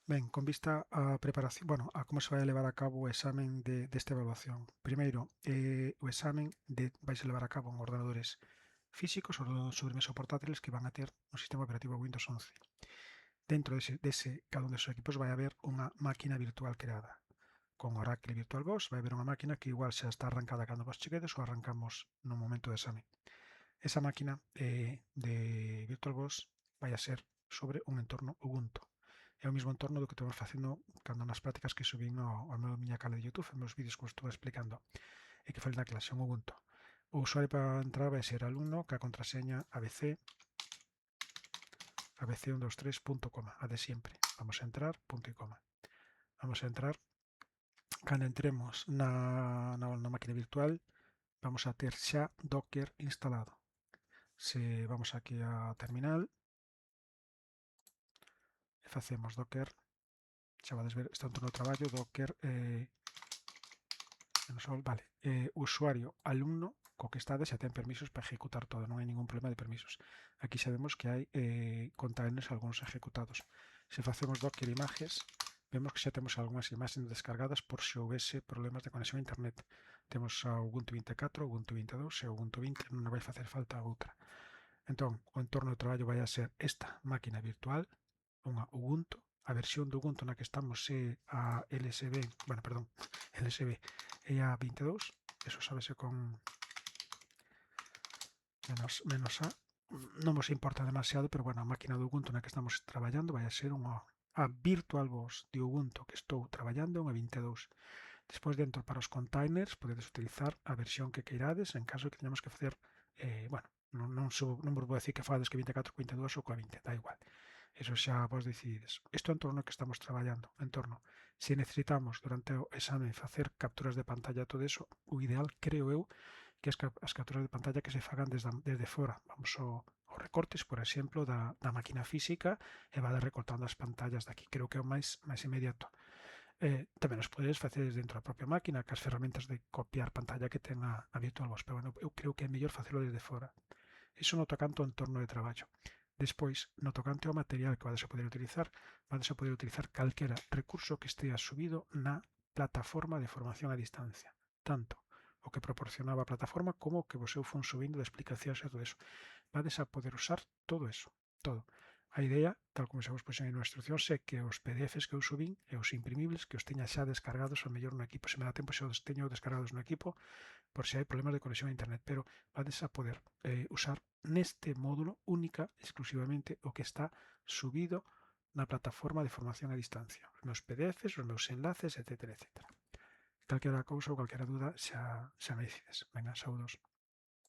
Ben, con vista á preparación, bueno, a como se vai a levar a cabo o examen desta evaluación. Primeiro, o examen vaise levar a cabo en ordenadores físicos, ordenadores sobremesa ou portátiles que van a ter un sistema operativo Windows 11. Dentro cada un deses equipos vai haber unha máquina virtual creada. Con Oracle VirtualBox vai haber unha máquina que igual xa está arrancada cando vos cheguedes ou arrancamos no momento do examen. Esa máquina de VirtualBox vai a ser sobre un entorno Ubuntu. É o mesmo entorno do que estamos facendo cando nas prácticas que subín ao miña canal de YouTube, en meus vídeos que vos estou explicando, e que falei na clase, un Ubuntu. O usuario para entrar vai ser alumno ca contraseña abc123.coma, a de sempre. Vamos a entrar, punto e coma. Vamos a entrar. Cando entremos na máquina virtual, vamos a ter xa Docker instalado. Se vamos aquí a terminal e facemos Docker, xa vades ver, está en torno ao traballo, Docker, vale, usuario alumno co que estade xa ten permisos para ejecutar todo, non hai ningún problema de permisos. Aquí sabemos que hai containers algúns ejecutados. Se facemos Docker images, vemos que xa temos algunhas imaxes descargadas por se houvese problemas de conexión a internet. Temos a Ubuntu 24, Ubuntu 22 e Ubuntu 20, non vai facer falta outra. Entón, o entorno de traballo vai a ser esta máquina virtual, unha Ubuntu, a versión do Ubuntu na que estamos é a LSB, bueno, perdón, LSB é a 22, eso sábese con menos A, non vos importa demasiado, pero bueno, a máquina do Ubuntu na que estamos traballando vai a ser a VirtualBox de Ubuntu que estou traballando é unha 22. Despois dentro para os containers podedes utilizar a versión que queirades en caso de que teñamos que facer, bueno, non vos vou decir que fades que 24, 22 ou coa 20, da igual. Eso xa vos decidides. Isto é en torno que estamos traballando, en torno. Se necesitamos durante o exame facer capturas de pantalla todo eso, o ideal, creo eu, que as capturas de pantalla que se fagan desde fora. Vamos aos recortes, por exemplo, da máquina física e vade recortando as pantallas daqui. Creo que é o máis inmediato. Tamén os podedes facer dentro da propia máquina, que as ferramentas de copiar pantalla que ten a VirtualBox, pero bueno, eu creo que é mellor facelo desde fora. Iso no tocante ao entorno de traballo. Despois, no tocante ao material que vades a poder utilizar calquera recurso que estea subido na plataforma de formación a distancia. Tanto o que proporcionaba a plataforma como o que vos eu fun subindo de explicacións e todo eso. Vades a poder usar todo eso, todo. A idea, tal como xa vos puxen na instrucción, é que os PDFs que eu subín e os imprimibles que os teña xa descargados ao mellor no equipo. Se me dá tempo xa os teño descargados no equipo por se hai problemas de conexión a internet, pero vades a poder usar neste módulo única, exclusivamente, o que está subido na plataforma de formación a distancia. Os meus PDFs, os meus enlaces, etc. Calquera cousa ou calquera duda xa me decides. Venga, saúdos.